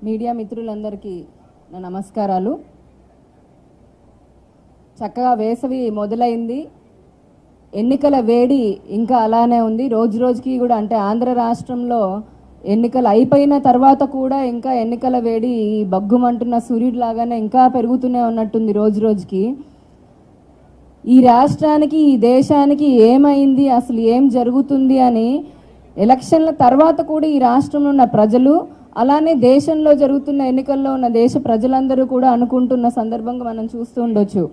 Media మిత్రులందరికీ నా నమస్కారాలు. చక్కగా వేసవి మొదలైంది, ఎన్నికల వేడి ఇంకా అలానే ఉంది. రోజు రోజుకి కూడా అంటే ఆంధ్ర రాష్ట్రంలో ఎన్నికలు అయిపోయిన తర్వాత కూడా ఇంకా ఎన్నికల వేడి బగ్గుమంటున్న సూర్యుడిలాగానే ఇంకా పెరుగుతూనే ఉన్నట్టుంది రోజు రోజుకి. ఈ రాష్ట్రానికి ఈ దేశానికి ఏమైంది, అసలు ఏం జరుగుతుంది అని ఎలక్షన్ల తర్వాత కూడా ఈ రాష్ట్రంలో ఉన్న ప్రజలు, అలానే దేశంలో జరుగుతున్న ఎన్నికల్లో ఉన్న దేశ ప్రజలందరూ కూడా అనుకుంటున్న సందర్భంగా మనం చూస్తూ ఉండొచ్చు.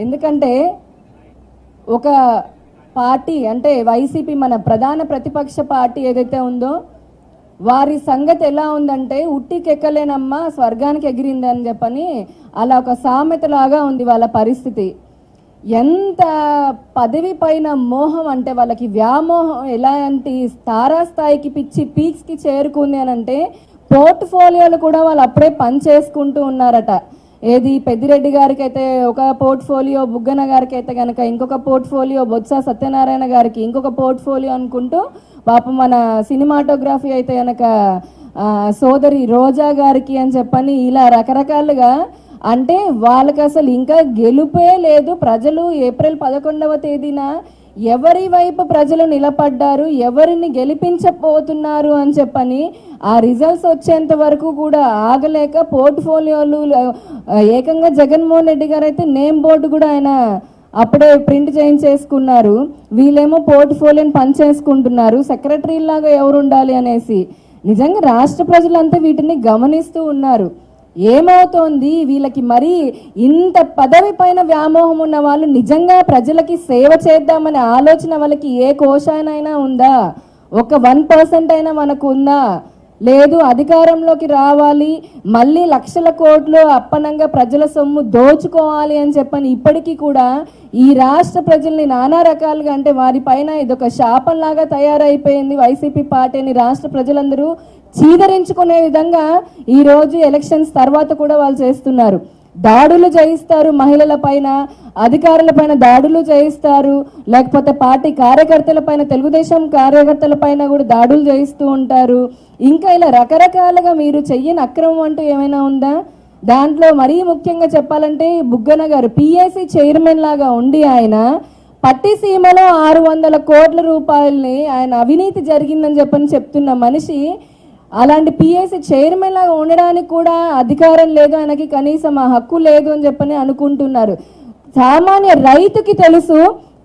ఎందుకంటే ఒక పార్టీ అంటే వైసీపీ, మన ప్రధాన ప్రతిపక్ష పార్టీ ఏదైతే ఉందో వారి సంగతి ఎలా ఉందంటే ఉట్టికెక్కలేనమ్మా స్వర్గానికి ఎగిరిందని చెప్పని అలా ఒక సామెతలాగా ఉంది వాళ్ళ పరిస్థితి. ఎంత పదవి పైన మోహం అంటే వాళ్ళకి వ్యామోహం ఎలాంటి తారాస్థాయికి పిచ్చి పీక్స్కి చేరుకుంది అని అంటే పోర్ట్ఫోలియోలు కూడా వాళ్ళు అప్పుడే పనిచేసుకుంటూ ఉన్నారట. ఏది పెద్దిరెడ్డి గారికి అయితే ఒక పోర్ట్ఫోలియో, బుగ్గన గారికి అయితే కనుక ఇంకొక పోర్ట్ఫోలియో, బొత్స సత్యనారాయణ గారికి ఇంకొక పోర్ట్ఫోలియో అనుకుంటూ పాపం మన సినిమాటోగ్రఫీ అయితే కనుక సోదరి రోజా గారికి అని చెప్పని ఇలా రకరకాలుగా అంటే వాళ్ళకి అసలు ఇంకా గెలుపే లేదు. ప్రజలు ఏప్రిల్ 11వ తేదీన ఎవరి వైపు ప్రజలు నిలబడ్డారు, ఎవరిని గెలిపించబోతున్నారు అని చెప్పని ఆ రిజల్ట్స్ వచ్చేంత వరకు కూడా ఆగలేక పోర్ట్ఫోలియోలు ఏకంగా జగన్మోహన్ రెడ్డి గారు అయితే నేమ్ బోర్డు కూడా ఆయన అప్పుడే ప్రింట్ చేయించేసుకున్నారు. వీళ్ళేమో పోర్ట్ఫోలియోని పనిచేసుకుంటున్నారు, సెక్రటరీలాగా ఎవరు ఉండాలి అనేసి. నిజంగా రాష్ట్ర ప్రజలంతా వీటిని గమనిస్తూ ఉన్నారు. ఏమవుతోంది వీళ్ళకి, మరి ఇంత పదవి పైన వ్యామోహం ఉన్న వాళ్ళు నిజంగా ప్రజలకి సేవ చేద్దామనే ఆలోచన వాళ్ళకి ఏ కోశానైనా ఉందా? ఒక 1% అయినా మనకు ఉందా? లేదు. అధికారంలోకి రావాలి, మళ్ళీ లక్షల కోట్లు అప్పనంగా ప్రజల సొమ్ము దోచుకోవాలి అని చెప్పని ఇప్పటికీ కూడా ఈ రాష్ట్ర ప్రజల్ని నానా రకాలుగా అంటే వారిపైన ఇదొక శాపంలాగా తయారైపోయింది వైసీపీ పార్టీని రాష్ట్ర ప్రజలందరూ చీదరించుకునే విధంగా ఈరోజు ఎలక్షన్స్ తర్వాత కూడా వాళ్ళు చేస్తున్నారు. దాడులు చేయిస్తారు, మహిళల పైన, అధికారుల పైన దాడులు చేయిస్తారు, లేకపోతే పార్టీ కార్యకర్తల పైన, తెలుగుదేశం కార్యకర్తల పైన కూడా దాడులు చేయిస్తూ ఉంటారు. ఇంకా ఇలా రకరకాలుగా మీరు చెయ్యని అక్రమం అంటూ ఏమైనా ఉందా? దాంట్లో మరీ ముఖ్యంగా చెప్పాలంటే బుగ్గన గారు పిఎస్సి చైర్మన్ లాగా ఉండి ఆయన పట్టిసీమలో 600 కోట్ల రూపాయలని ఆయన అవినీతి జరిగిందని చెప్పని చెప్తున్న మనిషి అలాంటి పిఎస్సి చైర్మన్ లాగా ఉండడానికి కూడా అధికారం లేదు, ఆయనకి కనీసం ఆ హక్కు లేదు అని చెప్పని అనుకుంటున్నారు. సామాన్య రైతుకి తెలుసు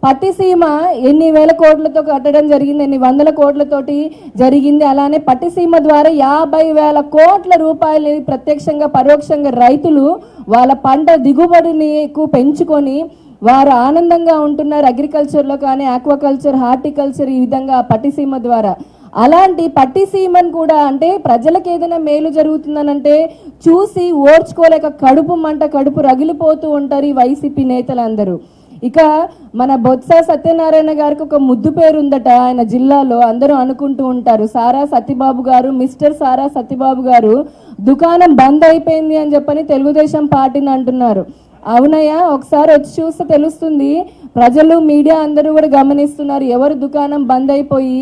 పట్టిసీమ ఎన్ని వేల కోట్లతో కట్టడం జరిగింది, ఎన్ని వందల కోట్లతోటి జరిగింది. అలానే పట్టిసీమ ద్వారా 50,000 కోట్ల రూపాయలు ప్రత్యక్షంగా పరోక్షంగా రైతులు వాళ్ళ పంట దిగుబడిని పెంచుకొని వారు ఆనందంగా ఉంటున్నారు. అగ్రికల్చర్లో కానీ ఆక్వాకల్చర్, హార్టికల్చర్, ఈ విధంగా పట్టిసీమ ద్వారా. అలాంటి పట్టిసీమను కూడా అంటే ప్రజలకు ఏదైనా మేలు జరుగుతుందనంటే చూసి ఓర్చుకోలేక కడుపు మంట, కడుపు రగిలిపోతూ ఉంటారు ఈ వైసీపీ నేతలందరూ. ఇక మన బొత్స సత్యనారాయణ గారికి ఒక ముద్దు పేరు ఉందట ఆయన జిల్లాలో, అందరూ అనుకుంటూ ఉంటారు. సారా సత్యబాబు గారు, మిస్టర్ సారా సత్యబాబు గారు దుకాణం బంద్ అయిపోయింది అని చెప్పని తెలుగుదేశం పార్టీని అంటున్నారు. అవునయ్యా, ఒకసారి వచ్చి చూస్తే తెలుస్తుంది. ప్రజలు, మీడియా అందరూ కూడా గమనిస్తున్నారు ఎవరు దుకాణం బంద్ అయిపోయి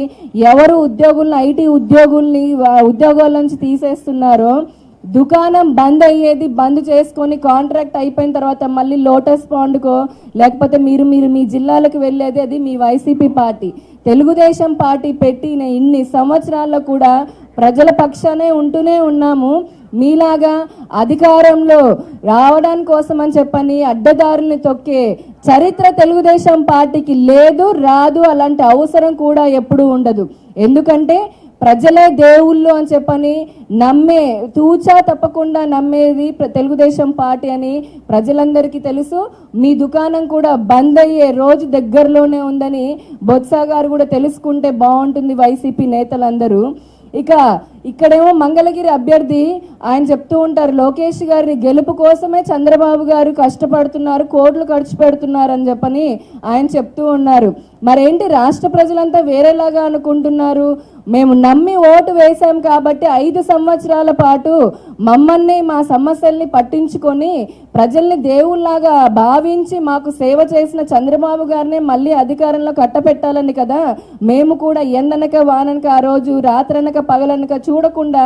ఎవరు ఉద్యోగులను, ఐటీ ఉద్యోగుల్ని ఉద్యోగాల నుంచి తీసేస్తున్నారో. దుకాణం బంద్ అయ్యేది బంద్ చేసుకొని కాంట్రాక్ట్ అయిపోయిన తర్వాత మళ్ళీ లోటస్ పాండ్కో లేకపోతే మీరు మీ జిల్లాలకు వెళ్ళేది అది మీ వైసీపీ పార్టీ. తెలుగుదేశం పార్టీ పెట్టిన ఇన్ని సంవత్సరాల్లో కూడా ప్రజల పక్షానే ఉంటూనే ఉన్నాము. మీలాగా అధికారంలో రావడానికి కోసం అని చెప్పని అడ్డదారుల్ని తొక్కే చరిత్ర తెలుగుదేశం పార్టీకి లేదు, రాదు. అలాంటి అవసరం కూడా ఎప్పుడూ ఉండదు. ఎందుకంటే ప్రజలే దేవుళ్ళు అని చెప్పని నమ్మే, తూచా తప్పకుండా నమ్మేది తెలుగుదేశం పార్టీ అని ప్రజలందరికీ తెలుసు. మీ దుకాణం కూడా బంద్ అయ్యే రోజు దగ్గరలోనే ఉందని బొత్స గారు కూడా తెలుసుకుంటే బాగుంటుంది వైసీపీ నేతలందరూ. ఇక ఇక్కడేమో మంగళగిరి అభ్యర్థి ఆయన చెప్తూ ఉంటారు లోకేష్ గారిని గెలుపు కోసమే చంద్రబాబు గారు కష్టపడుతున్నారు, కోట్లు ఖర్చు పెడుతున్నారు అని చెప్పని ఆయన చెప్తూ ఉన్నారు. మరేంటి రాష్ట్ర ప్రజలంతా వేరేలాగా అనుకుంటున్నారు? మేము నమ్మి ఓటు వేశాం కాబట్టి 5 సంవత్సరాల పాటు మమ్మల్ని, మా సమస్యల్ని పట్టించుకొని ప్రజల్ని దేవుళ్లాగా భావించి మాకు సేవ చేసిన చంద్రబాబు గారినే మళ్ళీ అధికారంలో కట్టపెట్టాలని కదా మేము కూడా ఎండనక వాననక ఆ రోజు రాత్రనక పగలనక చూడకుండా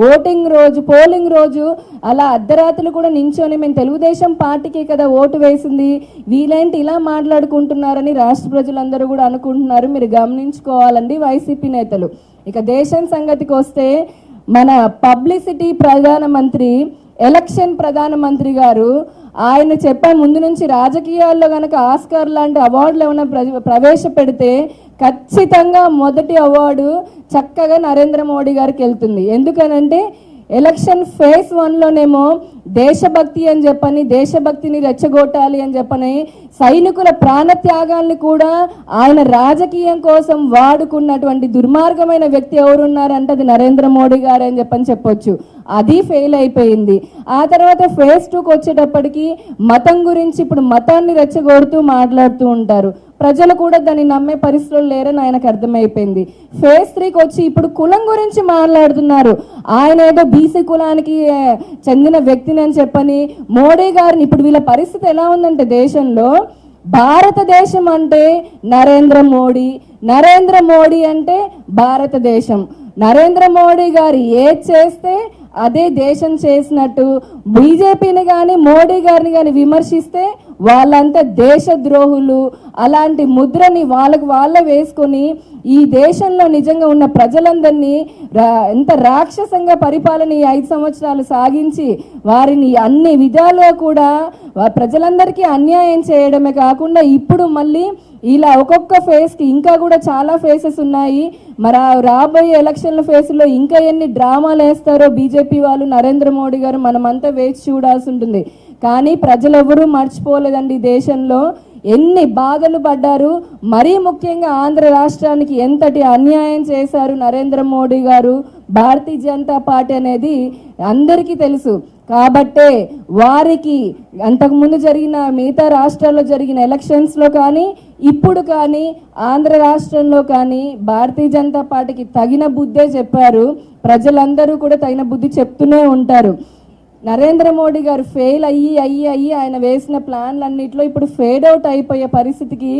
ఓటింగ్ రోజు పోలింగ్ రోజు అలా అర్ధరాత్రులు కూడా నించొని మేము తెలుగుదేశం పార్టీకే కదా ఓటు వేసింది, వీలేంటి ఇలా మాట్లాడుకుంటున్నారని రాష్ట్ర ప్రజలందరూ కూడా అనుకుంటున్నారు. మీరు గమనించుకోవాలండి వైసీపీ నేతలు. ఇక దేశం సంగతికి వస్తే మన పబ్లిసిటీ ప్రధానమంత్రి, ఎలక్షన్ ప్రధానమంత్రి గారు ఆయన చెప్పే ముందు నుంచి రాజకీయాల్లో కనుక ఆస్కార్ లాంటి అవార్డులు ఏమైనా ప్రవేశపెడితే ఖచ్చితంగా మొదటి అవార్డు చక్కగా నరేంద్ర మోడీ గారికి వెళ్తుంది. ఎందుకనంటే ఎలక్షన్ ఫేజ్ 1లోనేమో దేశభక్తి అని చెప్పని, దేశభక్తిని రెచ్చగొట్టాలి అని చెప్పని సైనికుల ప్రాణత్యాగాల్ని కూడా ఆయన రాజకీయం కోసం వాడుకున్నటువంటి దుర్మార్గమైన వ్యక్తి ఎవరున్నారంటే అది నరేంద్ర మోడీ గారు అని చెప్పొచ్చు. అది ఫెయిల్ అయిపోయింది. ఆ తర్వాత ఫేజ్ 2కి వచ్చేటప్పటికి మతం గురించి ఇప్పుడు మతాన్ని రెచ్చగొడుతూ మాట్లాడుతూ ఉంటారు. ప్రజలు కూడా దాన్ని నమ్మే పరిస్థితులు లేరని ఆయనకు అర్థమైపోయింది. ఫేజ్ 3కి వచ్చి ఇప్పుడు కులం గురించి మాట్లాడుతున్నారు. ఆయన ఏదో బీసీ కులానికి చెందిన వ్యక్తిని అని చెప్పని మోడీ గారిని, ఇప్పుడు వీళ్ళ పరిస్థితి ఎలా ఉందంటే దేశంలో భారతదేశం అంటే నరేంద్ర మోడీ, నరేంద్ర మోడీ అంటే భారతదేశం. నరేంద్ర మోడీ గారు ఏది చేస్తే అదే దేశం చేసినట్టు. బీజేపీని కానీ మోడీ గారిని కానీ విమర్శిస్తే వాళ్ళంతా దేశద్రోహులు అలాంటి ముద్రని వాళ్ళే వేసుకొని ఈ దేశంలో నిజంగా ఉన్న ప్రజలందరినీ ఎంత రాక్షసంగా పరిపాలన ఈ 5 సంవత్సరాలు సాగించి వారిని అన్ని విధాలుగా కూడా ప్రజలందరికీ అన్యాయం చేయడమే కాకుండా ఇప్పుడు మళ్ళీ ఇలా ఒక్కొక్క ఫేజ్కి ఇంకా కూడా చాలా ఫేసెస్ ఉన్నాయి. మరి రాబోయే ఎలక్షన్ల ఫేజ్లో ఇంకా ఎన్ని డ్రామాలు వేస్తారో బీజేపీ వాళ్ళు, నరేంద్ర మోడీ గారు, మనమంతా వేచి చూడాల్సి ఉంటుంది. కానీ ప్రజలెవరూ మర్చిపోలేదండి దేశంలో ఎన్ని బాధలు పడ్డారు. మరీ ముఖ్యంగా ఆంధ్ర రాష్ట్రానికి ఎంతటి అన్యాయం చేశారు నరేంద్ర మోడీ గారు, భారతీయ జనతా పార్టీ అనేది అందరికీ తెలుసు. కాబట్టే వారికి అంతకుముందు జరిగిన మిగతా రాష్ట్రాల్లో జరిగిన ఎలక్షన్స్లో కానీ ఇప్పుడు కానీ ఆంధ్ర రాష్ట్రంలో కానీ భారతీయ జనతా పార్టీకి తగిన బుద్ధే చెప్పారు. ప్రజలందరూ కూడా తగిన బుద్ధి చెప్తూనే ఉంటారు. నరేంద్ర మోడీ గారు ఫెయిల్ అయ్యి ఆయన వేసిన ప్లాన్లన్నింటిలో ఇప్పుడు ఫేడ్ అవుట్ అయిపోయే పరిస్థితికి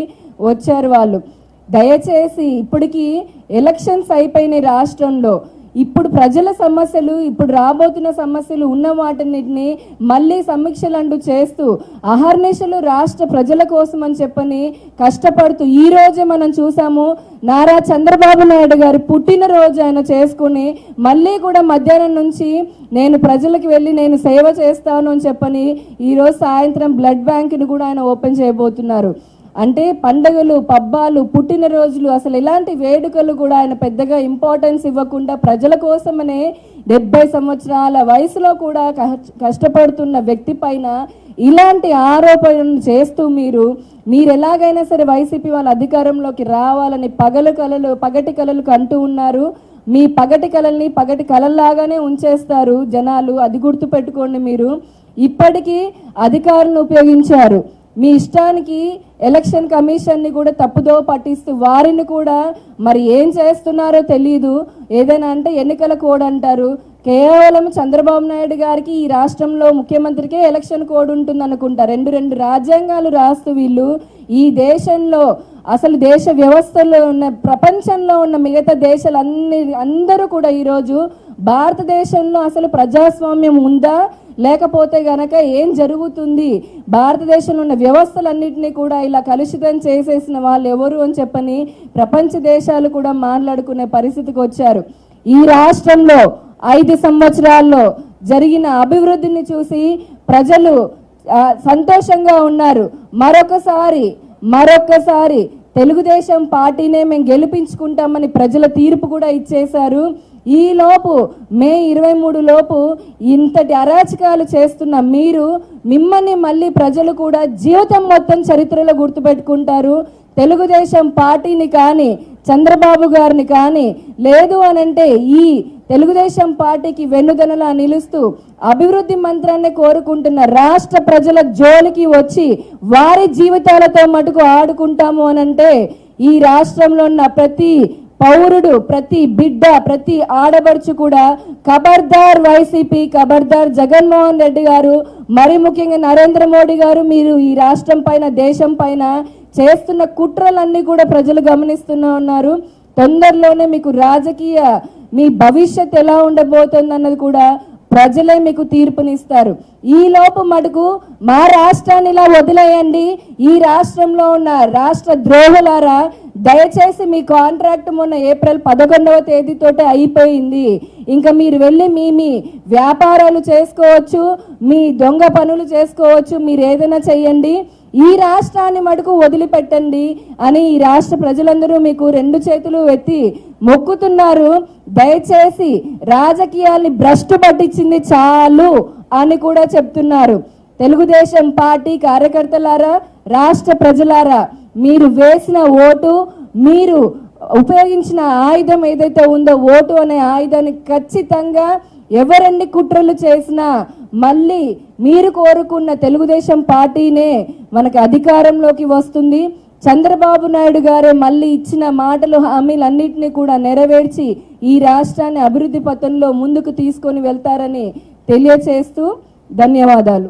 వచ్చారు వాళ్ళు. దయచేసి ఇప్పటికీ ఎలక్షన్స్ అయిపోయినాయి రాష్ట్రంలో. ఇప్పుడు ప్రజల సమస్యలు, ఇప్పుడు రాబోతున్న సమస్యలు ఉన్న వాటిని మళ్ళీ సమీక్షలు అంటూ చేస్తూ అహర్నిశలు రాష్ట్ర ప్రజల కోసం అని చెప్పని కష్టపడుతూ ఈ రోజే మనం చూసాము నారా చంద్రబాబు నాయుడు గారి పుట్టినరోజు ఆయన చేసుకుని మళ్ళీ కూడా మధ్యాహ్నం నుంచి నేను ప్రజలకు వెళ్ళి నేను సేవ చేస్తాను అని చెప్పని ఈరోజు సాయంత్రం బ్లడ్ బ్యాంక్ని కూడా ఆయన ఓపెన్ చేయబోతున్నారు. అంటే పండుగలు, పబ్బాలు, పుట్టినరోజులు, అసలు ఇలాంటి వేడుకలు కూడా ఆయన పెద్దగా ఇంపార్టెన్స్ ఇవ్వకుండా ప్రజల కోసమనే 70 సంవత్సరాల వయసులో కూడా కష్టపడుతున్న వ్యక్తి పైన ఇలాంటి ఆరోపణలు చేస్తూ మీరు ఎలాగైనా సరే వైసీపీ వాళ్ళ అధికారంలోకి రావాలని పగటి కలలు కంటూ ఉన్నారు. మీ పగటి కలల్ని పగటి కలల్లాగానే ఉంచేస్తారు జనాలు, అది గుర్తు పెట్టుకోండి. మీరు ఇప్పటికీ అధికారులను ఉపయోగించారు, మీ ఇష్టానికి ఎలక్షన్ కమిషన్ని కూడా తప్పుదో పట్టిస్తూ వారిని కూడా మరి ఏం చేస్తున్నారో తెలియదు. ఏదైనా అంటే ఎన్నికల కోడ్ అంటారు. కేవలం చంద్రబాబు నాయుడు గారికి ఈ రాష్ట్రంలో ముఖ్యమంత్రికే ఎలక్షన్ కోడ్ ఉంటుంది అనుకుంటా. రెండు రాజ్యాంగాలు రాస్తూ వీళ్ళు ఈ దేశంలో అసలు దేశ వ్యవస్థలో ఉన్న ప్రపంచంలో ఉన్న మిగతా అందరూ కూడా ఈరోజు భారతదేశంలో అసలు ప్రజాస్వామ్యం ఉందా లేకపోతే గనక ఏం జరుగుతుంది, భారతదేశంలో ఉన్న వ్యవస్థలన్నింటినీ కూడా ఇలా కలుషితం చేసేసిన వాళ్ళు ఎవరు అని చెప్పని ప్రపంచ దేశాలు కూడా మాట్లాడుకునే పరిస్థితికి వచ్చారు. ఈ రాష్ట్రంలో 5 సంవత్సరాల్లో జరిగిన అభివృద్ధిని చూసి ప్రజలు సంతోషంగా ఉన్నారు. మరొకసారి తెలుగుదేశం పార్టీనే మేము గెలిపించుకుంటామని ప్రజల తీర్పు కూడా ఇచ్చేశారు. ఈ లోపు మే 23 లోపు ఇంతటి అరాచకాలు చేస్తున్న మిమ్మల్ని మళ్ళీ ప్రజలు కూడా జీవితం మొత్తం చరిత్రలో గుర్తుపెట్టుకుంటారు. తెలుగుదేశం పార్టీని కానీ చంద్రబాబు గారిని కానీ లేదు అనంటే ఈ తెలుగుదేశం పార్టీకి వెన్నుదనలా నిలుస్తూ అభివృద్ధి మంత్రాన్ని కోరుకుంటున్న రాష్ట్ర ప్రజల జోలికి వచ్చి వారి జీవితాలతో మటుకు ఆడుకుంటాము అనంటే ఈ రాష్ట్రంలో ఉన్న ప్రతి పౌరుడు, ప్రతి బిడ్డ, ప్రతి ఆడబడుచు కూడా ఖబర్దార్ వైసీపీ, ఖబర్దార్ జగన్మోహన్ రెడ్డి గారు, మరి ముఖ్యంగా నరేంద్ర మోడీ గారు, మీరు ఈ రాష్ట్రం పైన దేశం పైన చేస్తున్న కుట్రలన్నీ కూడా ప్రజలు గమనిస్తూనే ఉన్నారు. తొందరలోనే మీకు రాజకీయ మీ భవిష్యత్ ఎలా ఉండబోతుంది అన్నది కూడా ప్రజలే మీకు తీర్పునిస్తారు. ఈ లోపు మటుకు మా రాష్ట్రాన్ని ఇలా వదిలేయండి. ఈ రాష్ట్రంలో ఉన్న రాష్ట్ర ద్రోహులారా, దయచేసి మీ కాంట్రాక్ట్ మొన్న ఏప్రిల్ 11వ తేదీతోటే అయిపోయింది. ఇంకా మీరు వెళ్ళి మీ వ్యాపారాలు చేసుకోవచ్చు, మీ దొంగ పనులు చేసుకోవచ్చు, మీరు ఏదైనా చెయ్యండి, ఈ రాష్ట్రాన్ని మటుకు వదిలిపెట్టండి అని ఈ రాష్ట్ర ప్రజలందరూ మీకు రెండు చేతులు ఎత్తి మొక్కుతున్నారు. దయచేసి రాజకీయాల్ని భ్రష్టు పట్టించింది చాలు అని కూడా చెప్తున్నారు. తెలుగుదేశం పార్టీ కార్యకర్తలారా, రాష్ట్ర ప్రజలారా, మీరు వేసిన ఓటు, మీరు ఉపయోగించిన ఆయుధం ఏదైతే ఉందో ఓటు అనే ఆయుధాన్ని ఖచ్చితంగా ఎవరెన్ని కుట్రలు చేసినా మళ్ళీ మీరు కోరుకున్న తెలుగుదేశం పార్టీనే మనకు అధికారంలోకి వస్తుంది. చంద్రబాబు నాయుడు గారే మళ్ళీ ఇచ్చిన మాటలు, హామీలన్నింటినీ కూడా నెరవేర్చి ఈ రాష్ట్రాన్ని అభివృద్ధి పథంలో ముందుకు తీసుకొని వెళ్తారని తెలియచేస్తూ ధన్యవాదాలు.